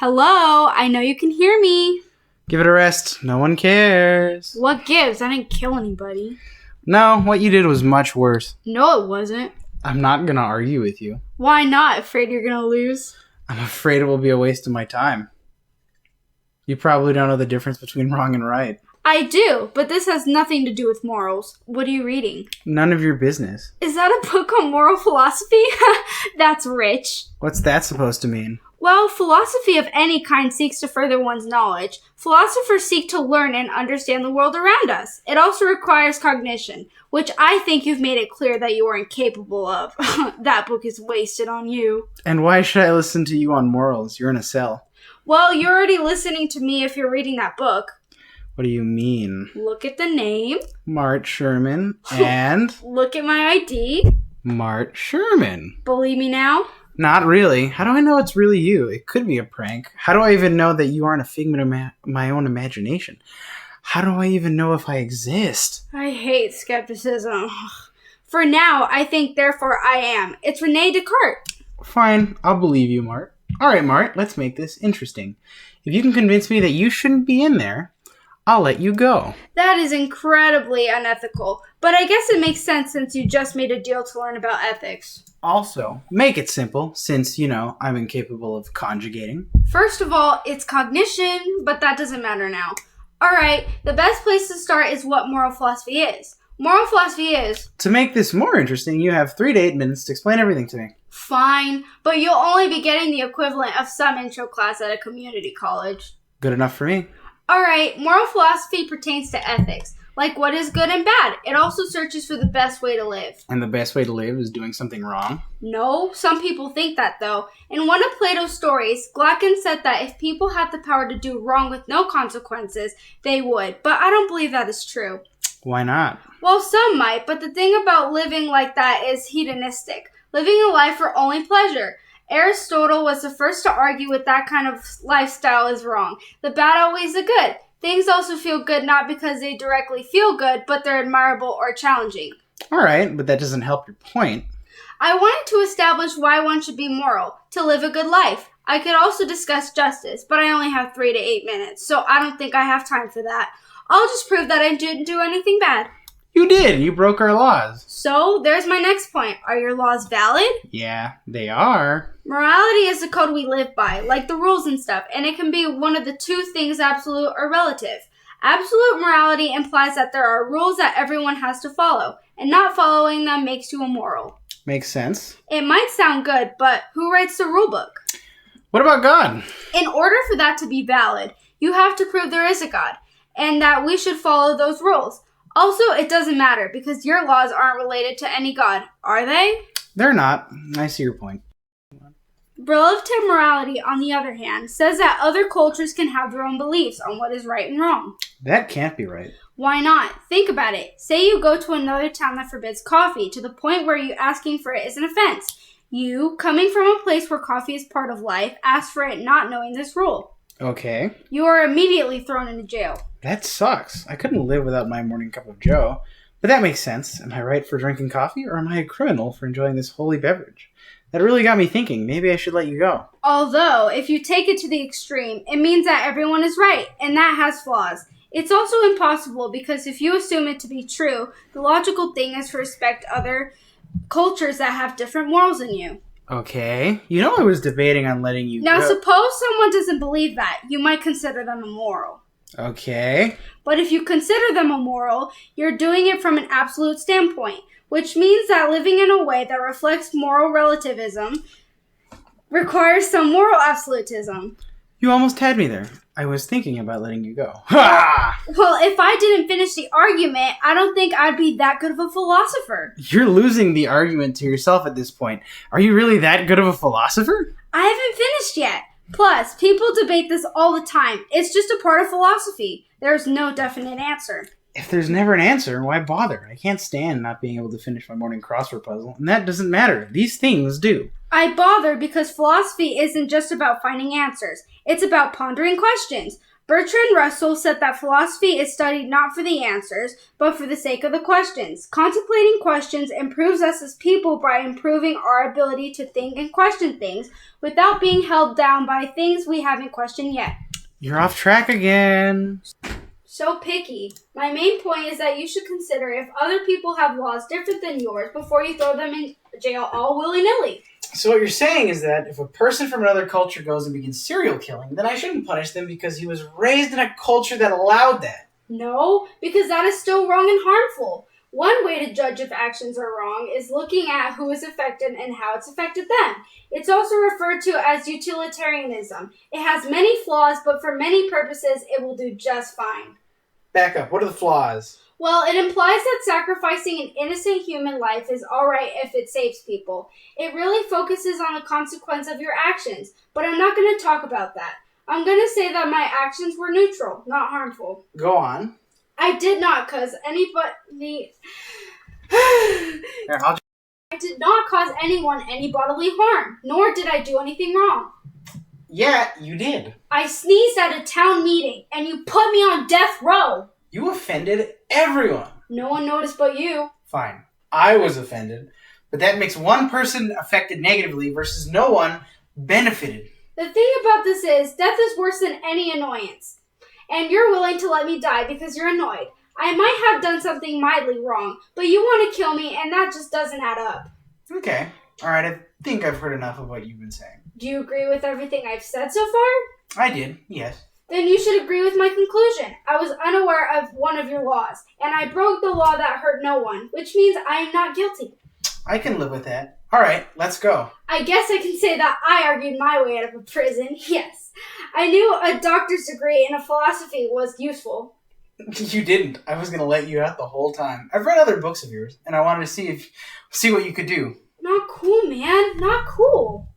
Hello, I know you can hear me. Give it a rest. No one cares. What gives? I didn't kill anybody. No, what you did was much worse. No, it wasn't. I'm not gonna argue with you. Why not? Afraid you're gonna lose? I'm afraid it will be a waste of my time. You probably don't know the difference between wrong and right. I do, but this has nothing to do with morals. What are you reading? None of your business. Is that a book on moral philosophy? That's rich. What's that supposed to mean? Well, philosophy of any kind seeks to further one's knowledge. Philosophers seek to learn and understand the world around us. It also requires cognition, which I think you've made it clear that you are incapable of. That book is wasted on you. And why should I listen to you on morals? You're in a cell. Well, you're already listening to me if you're reading that book. What do you mean? Look at the name. Mart Sherman and... Look at my ID. Mart Sherman. Believe me now? Not really. How do I know it's really you? It could be a prank. How do I even know that you aren't a figment of my own imagination? How do I even know if I exist? I hate skepticism. For now, I think, therefore I am. It's Rene Descartes. Fine, I'll believe you, Mart. Alright, Mart, let's make this interesting. If you can convince me that you shouldn't be in there, I'll let you go. That is incredibly unethical, but I guess it makes sense since you just made a deal to learn about ethics. Also, make it simple, since, I'm incapable of conjugating. First of all, it's cognition, but that doesn't matter now. Alright, the best place to start is what moral philosophy is. Moral philosophy is... To make this more interesting, you have 3 to 8 minutes to explain everything to me. Fine, but you'll only be getting the equivalent of some intro class at a community college. Good enough for me. Alright, moral philosophy pertains to ethics, like what is good and bad. It also searches for the best way to live. And the best way to live is doing something wrong? No, some people think that though. In one of Plato's stories, Glaucon said that if people had the power to do wrong with no consequences, they would. But I don't believe that is true. Why not? Well, some might, but the thing about living like that is hedonistic. Living a life for only pleasure. Aristotle was the first to argue with that kind of lifestyle is wrong. The bad outweighs the good. Things also feel good not because they directly feel good, but they're admirable or challenging. Alright, but that doesn't help your point. I wanted to establish why one should be moral, to live a good life. I could also discuss justice, but I only have 3 to 8 minutes, so I don't think I have time for that. I'll just prove that I didn't do anything bad. You did! You broke our laws. So, there's my next point. Are your laws valid? Yeah, they are. Morality is the code we live by, like the rules and stuff, and it can be one of the two things, absolute or relative. Absolute morality implies that there are rules that everyone has to follow, and not following them makes you immoral. Makes sense. It might sound good, but who writes the rule book? What about God? In order for that to be valid, you have to prove there is a God, and that we should follow those rules. Also, it doesn't matter, because your laws aren't related to any god, are they? They're not. I see your point. Relative morality, on the other hand, says that other cultures can have their own beliefs on what is right and wrong. That can't be right. Why not? Think about it. Say you go to another town that forbids coffee, to the point where you asking for it is an offense. You, coming from a place where coffee is part of life, ask for it not knowing this rule. Okay. You are immediately thrown into jail. That sucks. I couldn't live without my morning cup of joe. But that makes sense. Am I right for drinking coffee, or am I a criminal for enjoying this holy beverage? That really got me thinking. Maybe I should let you go. Although, if you take it to the extreme, it means that everyone is right, and that has flaws. It's also impossible, because if you assume it to be true, the logical thing is to respect other cultures that have different morals than you. Okay. I was debating on letting you Now, go. suppose someone doesn't believe that. You might consider them immoral. Okay. But if you consider them immoral, you're doing it from an absolute standpoint, which means that living in a way that reflects moral relativism requires some moral absolutism. You almost had me there. I was thinking about letting you go. Ha! Well, if I didn't finish the argument, I don't think I'd be that good of a philosopher. You're losing the argument to yourself at this point. Are you really that good of a philosopher? I haven't finished yet. Plus, people debate this all the time. It's just a part of philosophy. There's no definite answer. If there's never an answer, why bother? I can't stand not being able to finish my morning crossword puzzle, and that doesn't matter. These things do. I bother because philosophy isn't just about finding answers. It's about pondering questions. Bertrand Russell said that philosophy is studied not for the answers, but for the sake of the questions. Contemplating questions improves us as people by improving our ability to think and question things without being held down by things we haven't questioned yet. You're off track again. So picky. My main point is that you should consider if other people have laws different than yours before you throw them in jail all willy-nilly. So what you're saying is that if a person from another culture goes and begins serial killing, then I shouldn't punish them because he was raised in a culture that allowed that. No, because that is still wrong and harmful. One way to judge if actions are wrong is looking at who is affected and how it's affected them. It's also referred to as utilitarianism. It has many flaws, but for many purposes, it will do just fine. Back up. What are the flaws? Well, it implies that sacrificing an innocent human life is alright if it saves people. It really focuses on the consequence of your actions, but I'm not going to talk about that. I'm going to say that my actions were neutral, not harmful. Go on. I did not cause anybody... Here, I did not cause anyone any bodily harm, nor did I do anything wrong. Yeah, you did. I sneezed at a town meeting, and you put me on death row. You offended everyone. No one noticed but you. Fine. I was offended, but that makes one person affected negatively versus no one benefited. The thing about this is, death is worse than any annoyance. And you're willing to let me die because you're annoyed. I might have done something mildly wrong, but you want to kill me, and that just doesn't add up. Okay. Alright, I think I've heard enough of what you've been saying. Do you agree with everything I've said so far? I did, yes. Then you should agree with my conclusion. I was unaware of one of your laws, and I broke the law that hurt no one, which means I am not guilty. I can live with that. Alright, let's go. I guess I can say that I argued my way out of a prison, yes. I knew a doctor's degree in philosophy was useful. You didn't. I was going to let you out the whole time. I've read other books of yours, and I wanted to see what you could do. Not cool, man. Not cool.